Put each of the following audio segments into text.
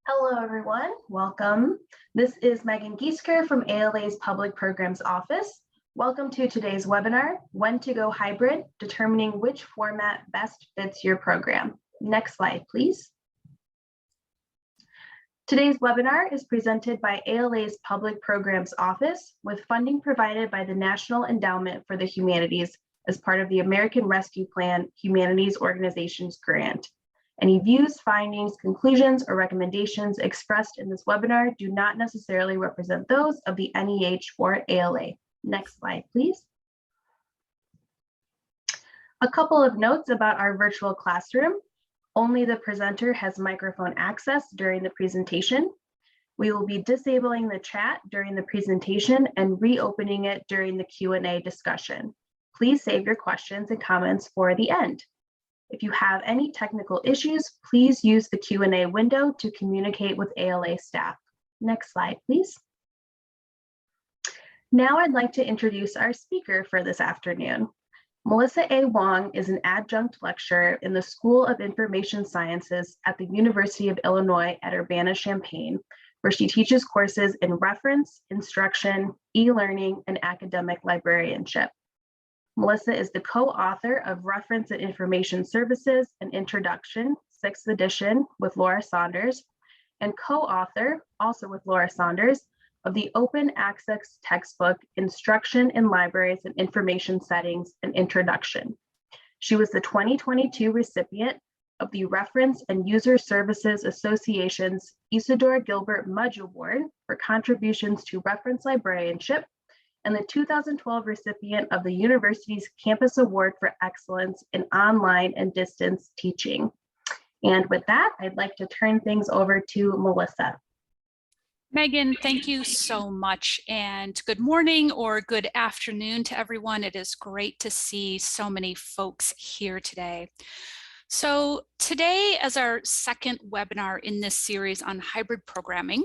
Hello, everyone. Welcome. This is Megan Giesker from ALA's Public Programs Office. Welcome to today's webinar, When to Go Hybrid, Determining Which Format Best Fits Your Program. Next slide, please. Today's webinar is presented by ALA's Public Programs Office with funding provided by the National Endowment for the Humanities as part of the American Rescue Plan Humanities Organization Grant. Any views, findings, conclusions, or recommendations expressed in this webinar do not necessarily represent those of the NEH or ALA. Next slide, please. A couple of notes about our virtual classroom. Only the presenter has microphone access during the presentation. We will be disabling the chat during the presentation and reopening it during the Q&A discussion. Please save your questions and comments for the end. If you have any technical issues, please use the Q&A window to communicate with ALA staff. Next slide, please. Now I'd like to introduce our speaker for this afternoon. Melissa Wong is an adjunct lecturer in the School of Information Sciences at the University of Illinois at Urbana-Champaign, where she teaches courses in reference, instruction, e-learning, and academic librarianship. Melissa is the co-author of Reference and Information Services, an Introduction, 6th edition with Laura Saunders, and co-author, also with Laura Saunders, of the open access textbook, Instruction in Libraries and Information Settings, an Introduction. She was the 2022 recipient of the Reference and User Services Association's Isidore Gilbert Mudge Award for contributions to reference librarianship, and the 2012 recipient of the university's Campus Award for Excellence in Online and Distance Teaching. And with that, I'd like to turn things over to Melissa. Megan, thank you so much, and good morning or good afternoon to everyone. It is great to see so many folks here today. So today, as our second webinar in this series on hybrid programming,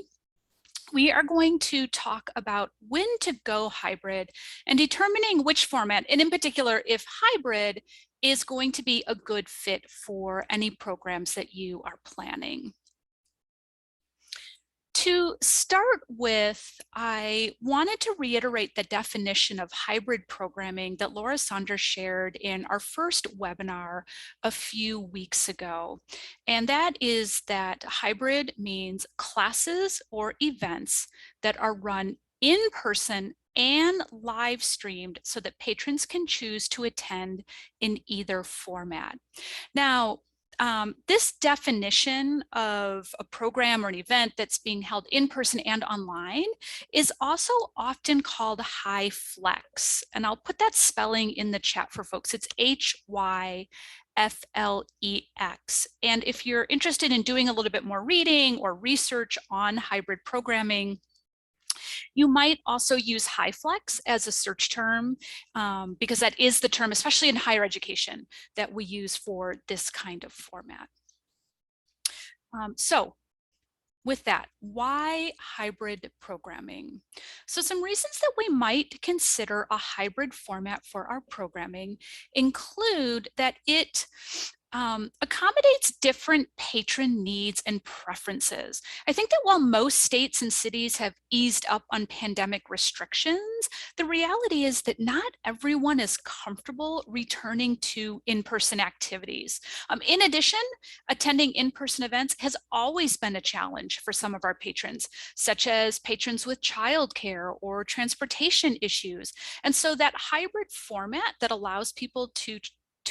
we are going to talk about when to go hybrid and determining which format, and in particular, if hybrid is going to be a good fit for any programs that you are planning. To start with, I wanted to reiterate the definition of hybrid programming that Laura Saunders shared in our first webinar a few weeks ago. And that is that hybrid means classes or events that are run in person and live streamed so that patrons can choose to attend in either format. Now, this definition of a program or an event that's being held in person and online is also often called HyFlex. And I'll put that spelling in the chat for folks. It's HyFlex. And if you're interested in doing a little bit more reading or research on hybrid programming, you might also use HyFlex as a search term because that is the term, especially in higher education, that we use for this kind of format. So with that, why hybrid programming? So some reasons that we might consider a hybrid format for our programming include that it accommodates different patron needs and preferences. I think that while most states and cities have eased up on pandemic restrictions, the reality is that not everyone is comfortable returning to in-person activities. In addition, attending in-person events has always been a challenge for some of our patrons, such as patrons with childcare or transportation issues. And so that hybrid format that allows people to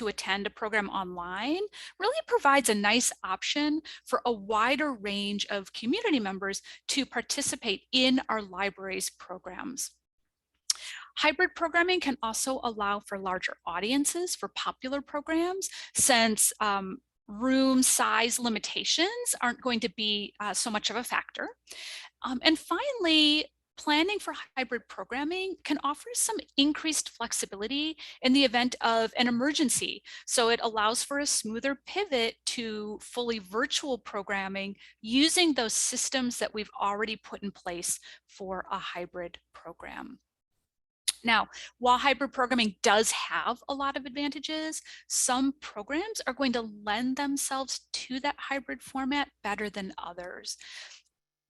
attend a program online really provides a nice option for a wider range of community members to participate in our library's programs. Hybrid programming can also allow for larger audiences for popular programs, since room size limitations aren't going to be so much of a factor. And finally, planning for hybrid programming can offer some increased flexibility in the event of an emergency. So it allows for a smoother pivot to fully virtual programming using those systems that we've already put in place for a hybrid program. Now, while hybrid programming does have a lot of advantages, some programs are going to lend themselves to that hybrid format better than others.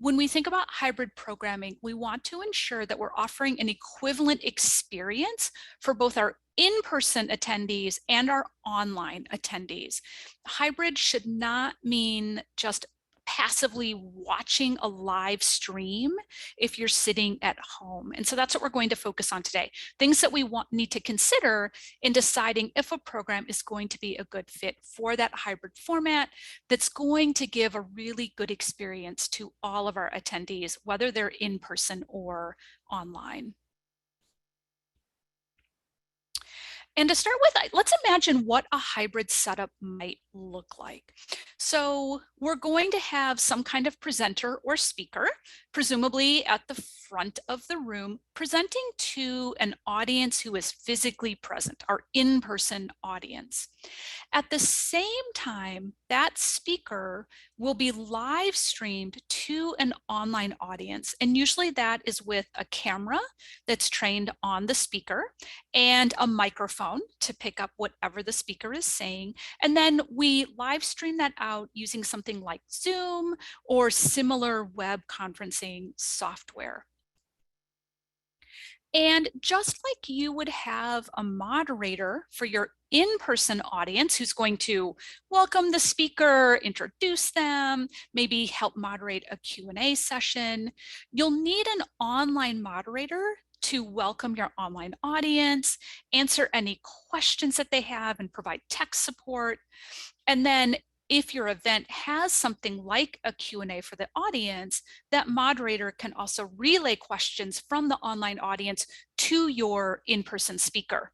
When we think about hybrid programming, we want to ensure that we're offering an equivalent experience for both our in-person attendees and our online attendees. Hybrid should not mean just passively watching a live stream if you're sitting at home. And so that's what we're going to focus on today. Things that we need to consider in deciding if a program is going to be a good fit for that hybrid format that's going to give a really good experience to all of our attendees, whether they're in person or online. And to start with, let's imagine what a hybrid setup might look like. So we're going to have some kind of presenter or speaker, presumably at the front of the room, presenting to an audience who is physically present, our in-person audience. At the same time, that speaker will be live streamed to an online audience. And usually that is with a camera that's trained on the speaker and a microphone to pick up whatever the speaker is saying. And then we live stream that out using something like Zoom or similar web conferencing software. And just like you would have a moderator for your in-person audience who's going to welcome the speaker, introduce them, maybe help moderate a Q&A session, you'll need an online moderator to welcome your online audience, answer any questions that they have, and provide tech support. And then if your event has something like a Q&A for the audience, that moderator can also relay questions from the online audience to your in-person speaker.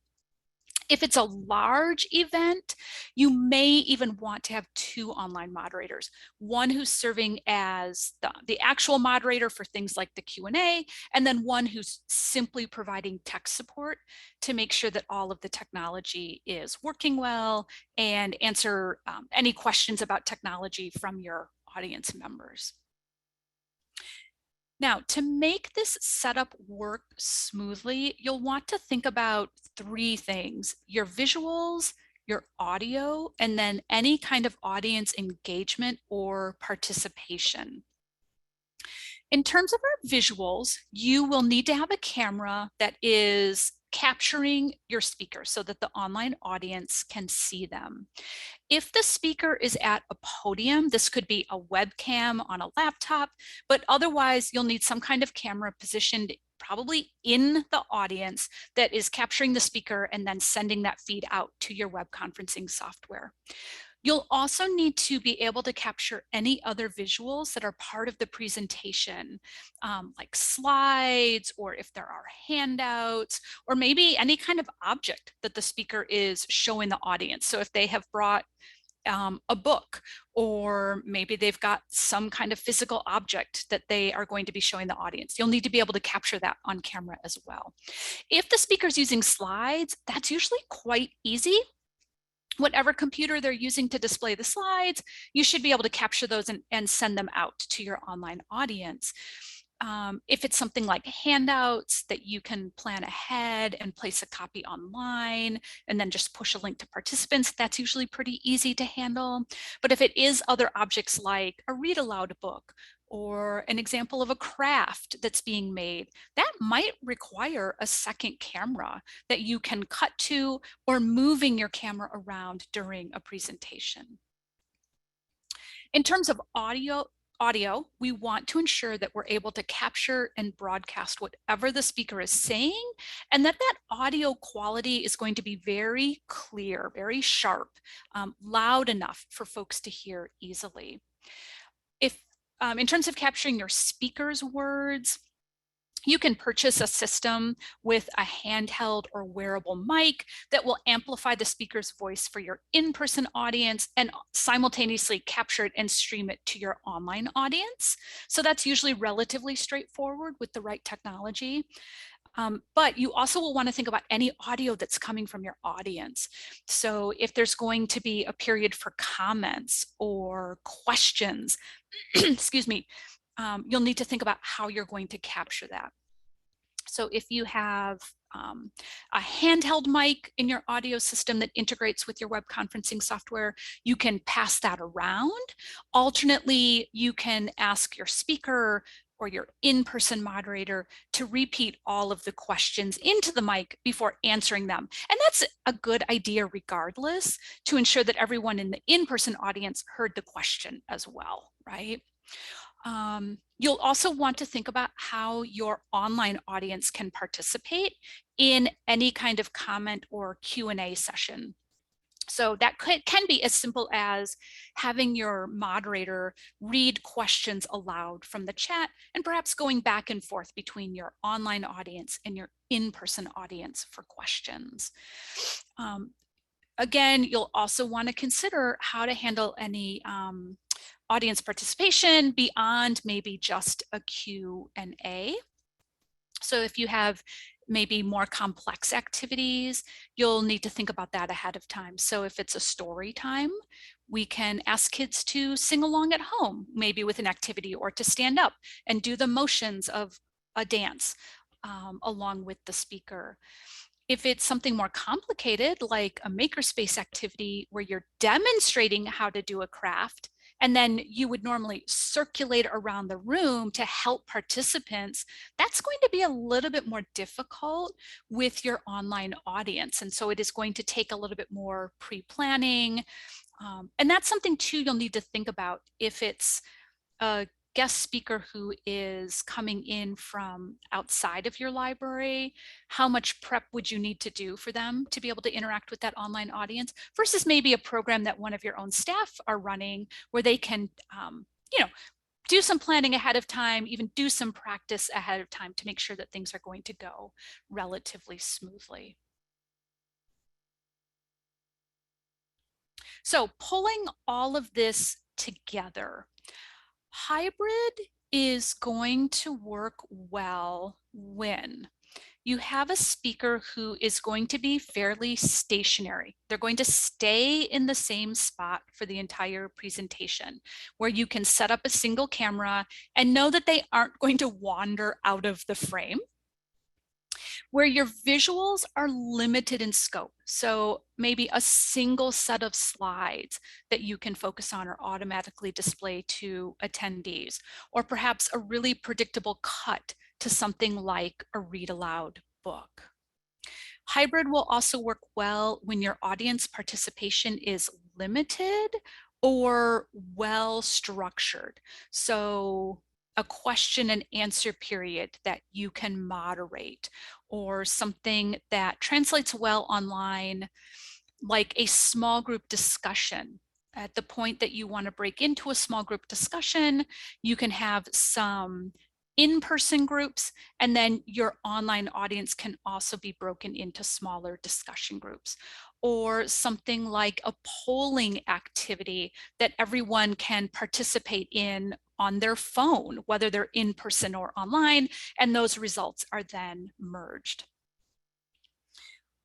If it's a large event, you may even want to have two online moderators, one who's serving as the actual moderator for things like the Q&A, and then one who's simply providing tech support to make sure that all of the technology is working well and answer any questions about technology from your audience members. Now, to make this setup work smoothly, you'll want to think about three things: your visuals, your audio, and then any kind of audience engagement or participation. In terms of our visuals, you will need to have a camera that is capturing your speaker so that the online audience can see them. If the speaker is at a podium, this could be a webcam on a laptop, but otherwise you'll need some kind of camera positioned probably in the audience that is capturing the speaker and then sending that feed out to your web conferencing software. You'll also need to be able to capture any other visuals that are part of the presentation, like slides, or if there are handouts, or maybe any kind of object that the speaker is showing the audience. So if they have brought a book, or maybe they've got some kind of physical object that they are going to be showing the audience, you'll need to be able to capture that on camera as well. If the speaker's using slides, that's usually quite easy. Whatever computer they're using to display the slides, you should be able to capture those and send them out to your online audience. If it's something like handouts that you can plan ahead and place a copy online and then just push a link to participants, that's usually pretty easy to handle. But if it is other objects like a read aloud book or an example of a craft that's being made, that might require a second camera that you can cut to, or moving your camera around during a presentation. In terms of audio, we want to ensure that we're able to capture and broadcast whatever the speaker is saying, and that audio quality is going to be very clear, very sharp, loud enough for folks to hear easily. If in terms of capturing your speaker's words, you can purchase a system with a handheld or wearable mic that will amplify the speaker's voice for your in-person audience and simultaneously capture it and stream it to your online audience. So that's usually relatively straightforward with the right technology. But you also will want to think about any audio that's coming from your audience. So if there's going to be a period for comments or questions, excuse me, you'll need to think about how you're going to capture that. So if you have a handheld mic in your audio system that integrates with your web conferencing software, you can pass that around. Alternately, you can ask your speaker or your in-person moderator to repeat all of the questions into the mic before answering them. And that's a good idea regardless, to ensure that everyone in the in-person audience heard the question as well, right? You'll also want to think about how your online audience can participate in any kind of comment or Q&A session. So that can be as simple as having your moderator read questions aloud from the chat, and perhaps going back and forth between your online audience and your in-person audience for questions. Again, you'll also want to consider how to handle any audience participation beyond maybe just a Q&A. So if you have maybe more complex activities, you'll need to think about that ahead of time. So if it's a story time, we can ask kids to sing along at home, maybe with an activity, or to stand up and do the motions of a dance along with the speaker. If it's something more complicated, like a makerspace activity where you're demonstrating how to do a craft, and then you would normally circulate around the room to help participants, that's going to be a little bit more difficult with your online audience. And so it is going to take a little bit more pre-planning. And that's something too you'll need to think about if it's a guest speaker who is coming in from outside of your library. How much prep would you need to do for them to be able to interact with that online audience, versus maybe a program that one of your own staff are running, where they can do some planning ahead of time, even do some practice ahead of time to make sure that things are going to go relatively smoothly. So pulling all of this together, hybrid is going to work well when you have a speaker who is going to be fairly stationary. They're going to stay in the same spot for the entire presentation, where you can set up a single camera and know that they aren't going to wander out of the frame. Where your visuals are limited in scope. So maybe a single set of slides that you can focus on or automatically display to attendees, or perhaps a really predictable cut to something like a read aloud book. Hybrid will also work well when your audience participation is limited or well structured. So a question and answer period that you can moderate, or something that translates well online, like a small group discussion. At the point that you want to break into a small group discussion, you can have some in-person groups, and then your online audience can also be broken into smaller discussion groups. Or something like a polling activity that everyone can participate in on their phone, whether they're in person or online, and those results are then merged.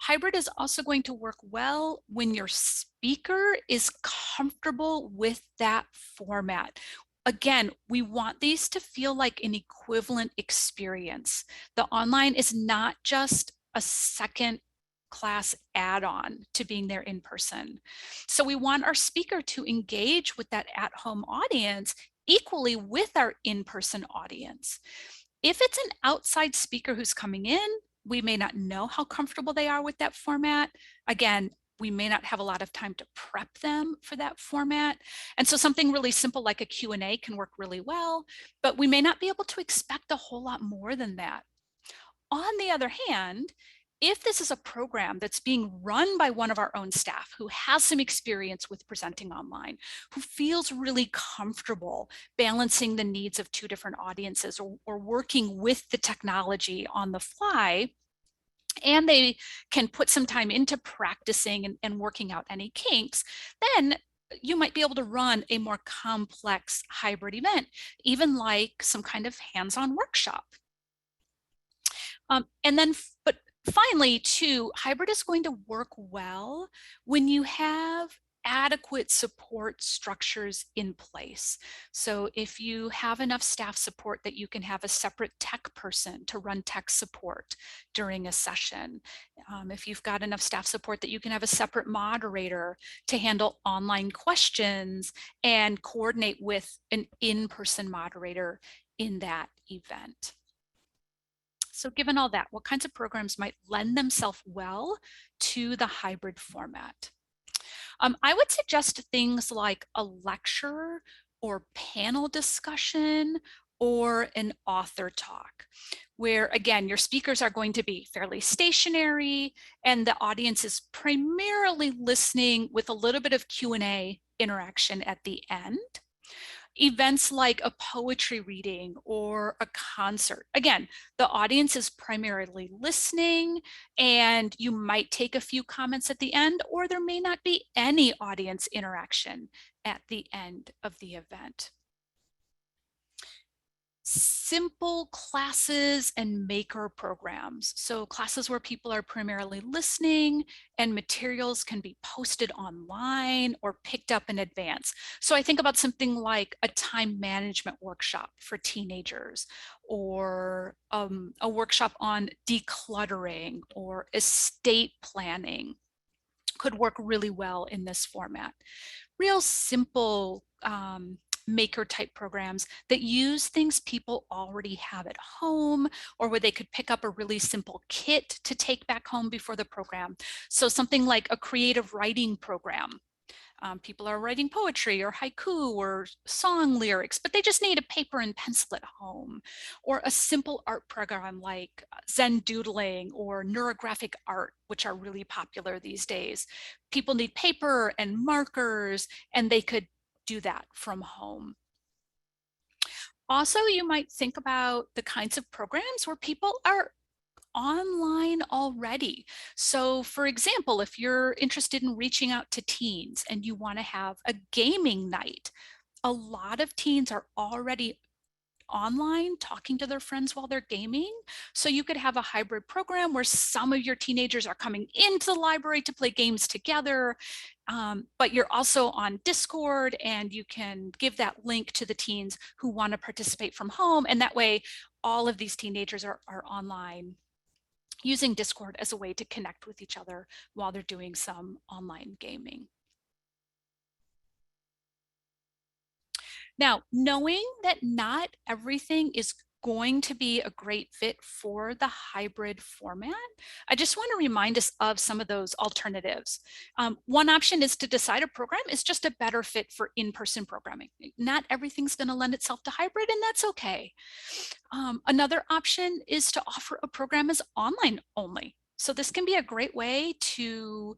Hybrid is also going to work well when your speaker is comfortable with that format. Again, we want these to feel like an equivalent experience. The online is not just a second class add-on to being there in person. So we want our speaker to engage with that at-home audience equally with our in-person audience. If it's an outside speaker who's coming in, we may not know how comfortable they are with that format. Again, we may not have a lot of time to prep them for that format. And so something really simple like a Q&A can work really well, but we may not be able to expect a whole lot more than that. On the other hand, if this is a program that's being run by one of our own staff who has some experience with presenting online, who feels really comfortable balancing the needs of two different audiences, or working with the technology on the fly, and they can put some time into practicing and working out any kinks, then you might be able to run a more complex hybrid event, even like some kind of hands-on workshop. But finally, too, hybrid is going to work well when you have adequate support structures in place. So if you have enough staff support that you can have a separate tech person to run tech support during a session, if you've got enough staff support that you can have a separate moderator to handle online questions and coordinate with an in-person moderator in that event. So given all that, what kinds of programs might lend themselves well to the hybrid format? I would suggest things like a lecture or panel discussion or an author talk, where again, your speakers are going to be fairly stationary and the audience is primarily listening with a little bit of Q&A interaction at the end. Events like a poetry reading or a concert. Again, the audience is primarily listening and you might take a few comments at the end, or there may not be any audience interaction at the end of the event. Simple classes and maker programs. So classes where people are primarily listening and materials can be posted online or picked up in advance. So I think about something like a time management workshop for teenagers, or a workshop on decluttering or estate planning could work really well in this format. Real simple maker type programs that use things people already have at home, or where they could pick up a really simple kit to take back home before the program. So something like a creative writing program. People are writing poetry or haiku or song lyrics, but they just need a paper and pencil at home. Or a simple art program like Zen doodling or neurographic art, which are really popular these days. People need paper and markers, and they could do that from home. Also, you might think about the kinds of programs where people are online already. So for example, if you're interested in reaching out to teens and you want to have a gaming night, a lot of teens are already online talking to their friends while they're gaming. So you could have a hybrid program where some of your teenagers are coming into the library to play games together, but you're also on Discord and you can give that link to the teens who want to participate from home. And that way, all of these teenagers are online using Discord as a way to connect with each other while they're doing some online gaming. Now, knowing that not everything is going to be a great fit for the hybrid format, I just want to remind us of some of those alternatives. One option is to decide a program is just a better fit for in-person programming. Not everything's going to lend itself to hybrid, and that's okay. Another option is to offer a program as online only. So this can be a great way to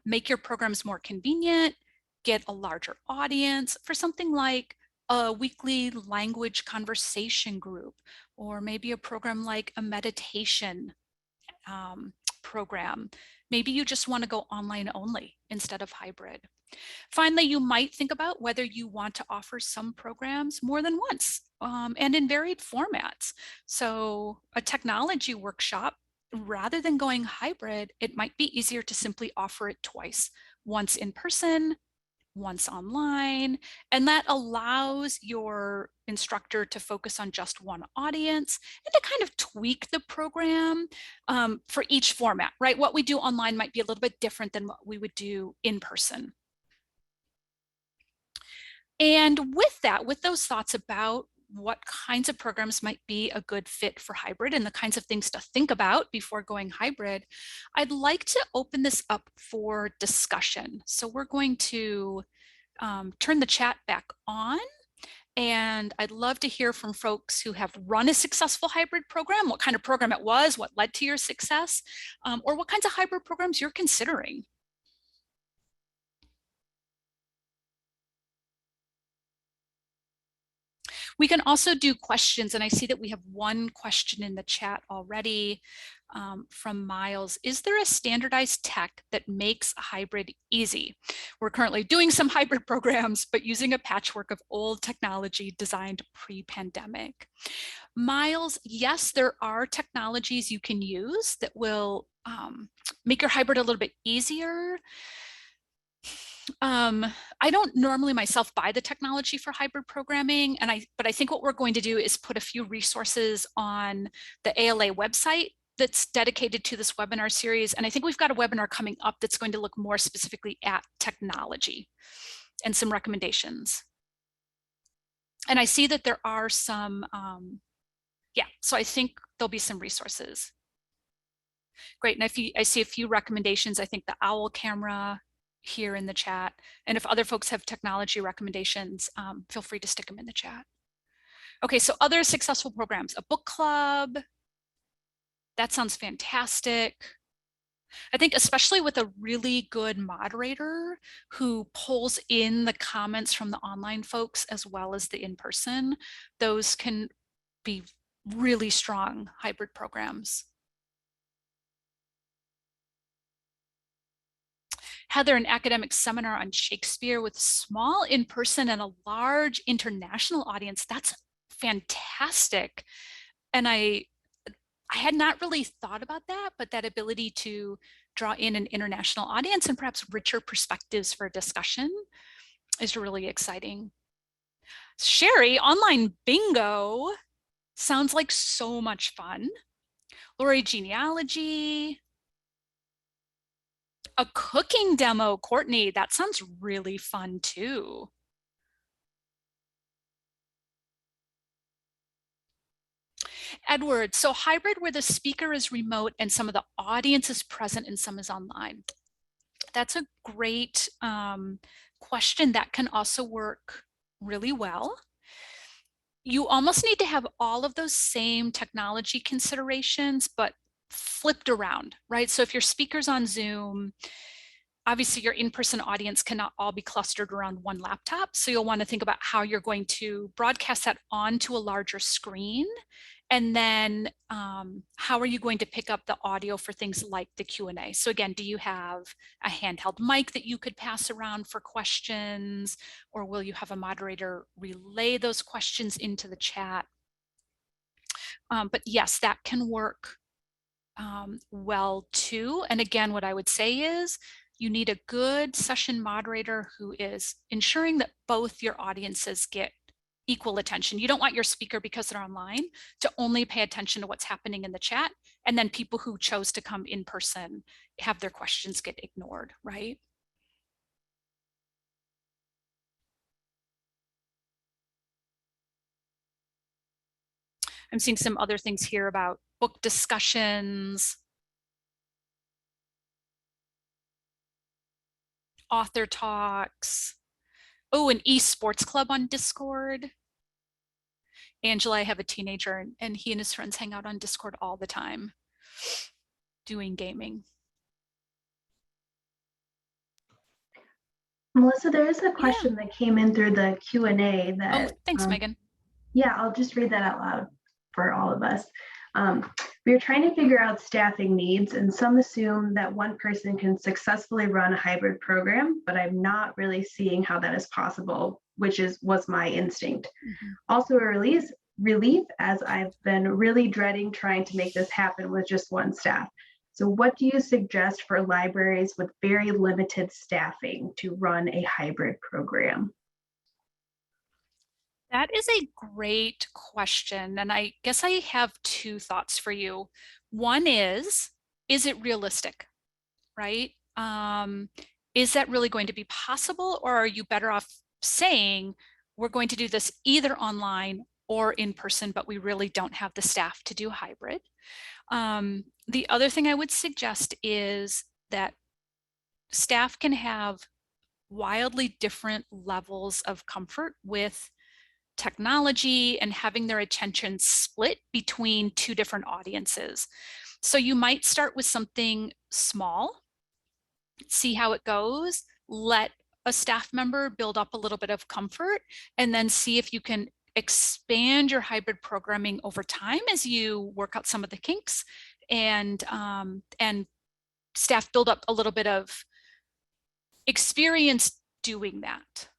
make your programs more convenient, get a larger audience for something like a weekly language conversation group, or maybe a program like a meditation program. Maybe you just want to go online only instead of hybrid. Finally, you might think about whether you want to offer some programs more than once and in varied formats. So a technology workshop, rather than going hybrid, it might be easier to simply offer it twice, once in person, once online, and that allows your instructor to focus on just one audience and to kind of tweak the program for each format, right? What we do online might be a little bit different than what we would do in person. And with that, with those thoughts about what kinds of programs might be a good fit for hybrid and the kinds of things to think about before going hybrid, I'd like to open this up for discussion. So we're going to turn the chat back on, and I'd love to hear from folks who have run a successful hybrid program, what kind of program it was, what led to your success, or what kinds of hybrid programs you're considering. We can also do questions, and I see that we have one question in the chat already from Miles. Is there a standardized tech that makes a hybrid easy? We're currently doing some hybrid programs, but using a patchwork of old technology designed pre-pandemic. Miles, yes, there are technologies you can use that will make your hybrid a little bit easier. I don't normally myself buy the technology for hybrid programming, but I think what we're going to do is put a few resources on the ALA website that's dedicated to this webinar series. And I think we've got a webinar coming up that's going to look more specifically at technology and some recommendations. And I see that there are some, yeah, so I think there'll be some resources. Great, and I see a few recommendations. I think the OWL camera here in the chat. And if other folks have technology recommendations, feel free to stick them in the chat. Okay, so other successful programs, a book club. That sounds fantastic. I think especially with a really good moderator who pulls in the comments from the online folks as well as the in-person, those can be really strong hybrid programs. Heather, an academic seminar on Shakespeare with small in-person and a large international audience. That's fantastic. And I had not really thought about that, but that ability to draw in an international audience and perhaps richer perspectives for discussion is really exciting. Sherry, online bingo sounds like so much fun. Lori, genealogy. A cooking demo, Courtney, that sounds really fun too. Edward, so hybrid where the speaker is remote and some of the audience is present and some is online. That's a great question that can also work really well. You almost need to have all of those same technology considerations, but flipped around, right? So if your speaker's on Zoom, obviously your in-person audience cannot all be clustered around one laptop. So you'll want to think about how you're going to broadcast that onto a larger screen. And then how are you going to pick up the audio for things like the Q&A? So again, do you have a handheld mic that you could pass around for questions? Or will you have a moderator relay those questions into the chat? But yes, that can work well too. And again, what I would say is you need a good session moderator who is ensuring that both your audiences get equal attention. You don't want your speaker, because they're online, to only pay attention to what's happening in the chat, and then people who chose to come in person have their questions get ignored, right? I'm seeing some other things here about book discussions, author talks. Oh, an esports club on Discord. Angela, I have a teenager, and he and his friends hang out on Discord all the time doing gaming. Melissa, there is a question that came in through the Q&A that. Oh, thanks, Megan. Yeah, I'll just read that out loud for all of us. We are trying to figure out staffing needs, and some assume that one person can successfully run a hybrid program, but I'm not really seeing how that is possible, which was my instinct. Also a relief, as I've been really dreading trying to make this happen with just one staff. So what do you suggest for libraries with very limited staffing to run a hybrid program? That is a great question. And I guess I have two thoughts for you. One is it realistic, right? Is that really going to be possible? Or are you better off saying, we're going to do this either online or in person, but we really don't have the staff to do hybrid? The other thing I would suggest is that staff can have wildly different levels of comfort with technology and having their attention split between two different audiences. So you might start with something small, see how it goes, let a staff member build up a little bit of comfort, and then see if you can expand your hybrid programming over time as you work out some of the kinks and staff build up a little bit of experience doing that.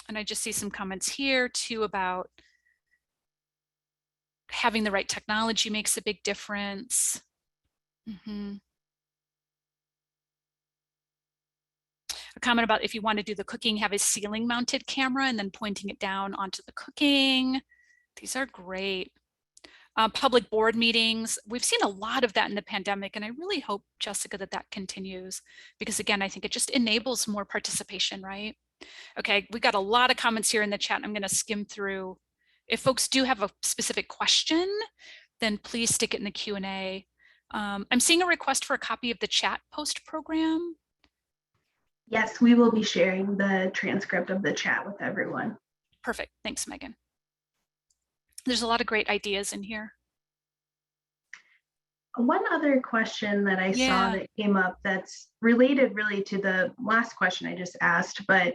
And I just see some comments here too about having the right technology makes a big difference. A comment about if you want to do the cooking, have a ceiling mounted camera and then pointing it down onto the cooking. These are great. Public board meetings. We've seen a lot of that in the pandemic, and I really hope, Jessica, that that continues, because again, I think it just enables more participation, right? Okay, we got a lot of comments here in the chat. I'm going to skim through. If folks do have a specific question, then please stick it in the Q&A. I'm seeing a request for a copy of the chat post program. Yes, we will be sharing the transcript of the chat with everyone. Perfect. Thanks, Megan. There's a lot of great ideas in here. One other question that I saw that came up that's related really to the last question I just asked, but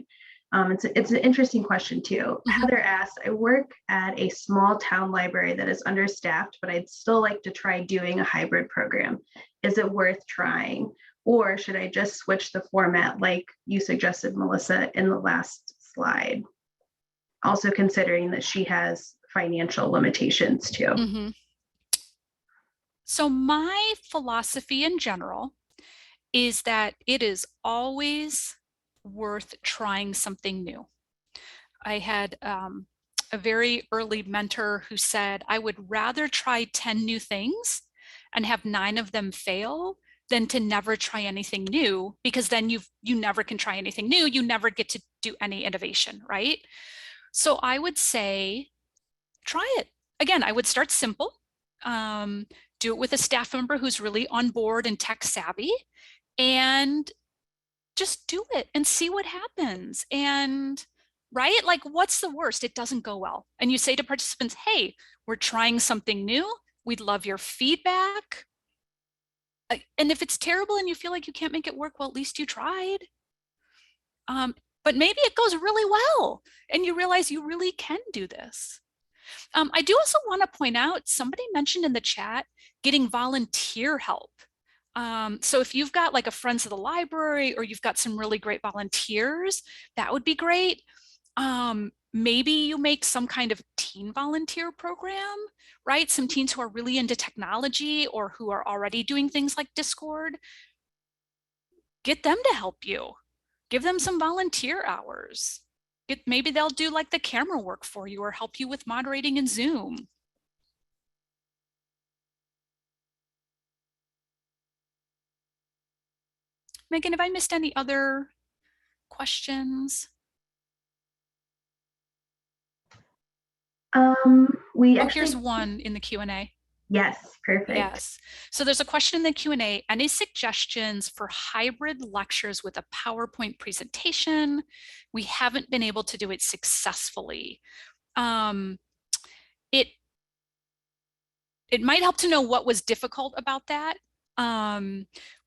it's an interesting question too. Heather asked, I work at a small town library that is understaffed, but I'd still like to try doing a hybrid program. Is it worth trying? Or should I just switch the format like you suggested, Melissa, in the last slide? Also considering that she has financial limitations too. So my philosophy in general is that it is always worth trying something new. I had a very early mentor who said, I would rather try 10 new things and have 9 of them fail than to never try anything new, because then you never can try anything new. You never get to do any innovation, right? So I would say, try it. Again, I would start simple. Do it with a staff member who's really on board and tech savvy, and just do it and see what happens. And right, like, what's the worst? It doesn't go well. And you say to participants, hey, we're trying something new. We'd love your feedback. And if it's terrible and you feel like you can't make it work, well, at least you tried. But maybe it goes really well and you realize you really can do this. I do also want to point out, somebody mentioned in the chat getting volunteer help. So if you've got like a Friends of the Library, or you've got some really great volunteers, that would be great. Maybe you make some kind of teen volunteer program, right? Some teens who are really into technology or who are already doing things like Discord. Get them to help you. Give them some volunteer hours. Maybe they'll do like the camera work for you or help you with moderating in Zoom. Megan, have I missed any other questions? Here's one in the Q&A. Yes, perfect. Yes. So there's a question in the Q&A. Any suggestions for hybrid lectures with a PowerPoint presentation? We haven't been able to do it successfully. It might help to know what was difficult about that.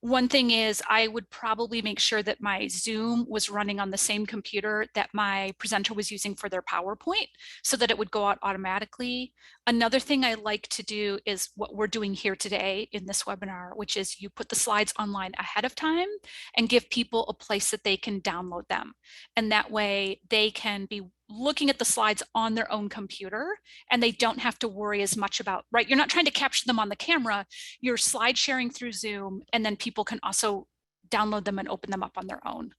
One thing is, I would probably make sure that my Zoom was running on the same computer that my presenter was using for their PowerPoint, so that it would go out automatically. Another thing I like to do is what we're doing here today in this webinar, which is you put the slides online ahead of time and give people a place that they can download them. And that way they can be looking at the slides on their own computer, and they don't have to worry as much about, right? You're not trying to capture them on the camera, you're slide sharing through Zoom, and then people can also download them and open them up on their own.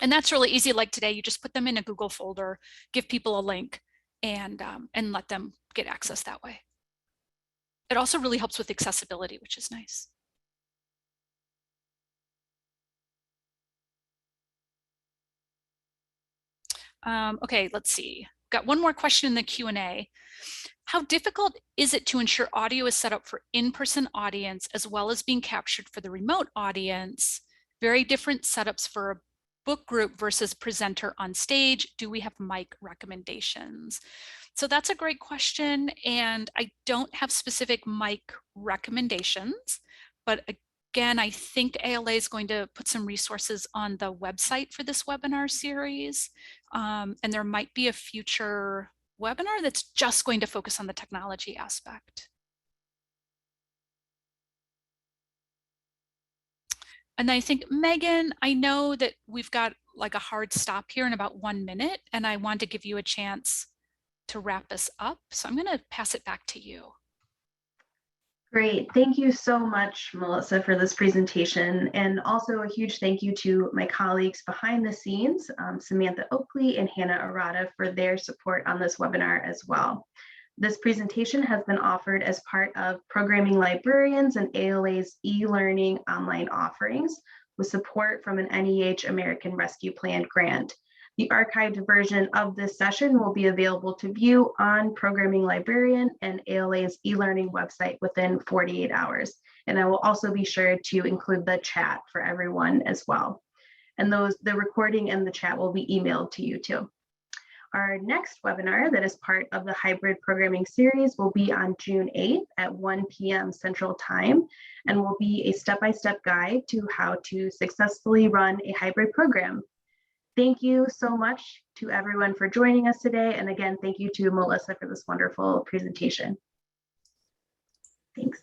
And that's really easy. Like today, you just put them in a Google folder, give people a link, and let them get access that way. It also really helps with accessibility, which is nice. Okay, let's see. Got one more question in the Q&A. How difficult is it to ensure audio is set up for in-person audience as well as being captured for the remote audience? Very different setups for a book group versus presenter on stage. Do we have mic recommendations? So that's a great question, and I don't have specific mic recommendations, but again, I think ALA is going to put some resources on the website for this webinar series, and there might be a future webinar that's just going to focus on the technology aspect. And I think, Megan, I know that we've got like a hard stop here in about 1 minute, and I want to give you a chance to wrap us up. So I'm going to pass it back to you. Great. Thank you so much, Melissa, for this presentation. And also a huge thank you to my colleagues behind the scenes, Samantha Oakley and Hannah Arata, for their support on this webinar as well. This presentation has been offered as part of Programming Librarians and ALA's e-learning online offerings with support from an NEH American Rescue Plan grant. The archived version of this session will be available to view on Programming Librarian and ALA's e-learning website within 48 hours. And I will also be sure to include the chat for everyone as well. And the recording and the chat will be emailed to you too. Our next webinar that is part of the hybrid programming series will be on June 8th at 1 p.m. Central Time and will be a step-by-step guide to how to successfully run a hybrid program. Thank you so much to everyone for joining us today. And again, thank you to Melissa for this wonderful presentation. Thanks.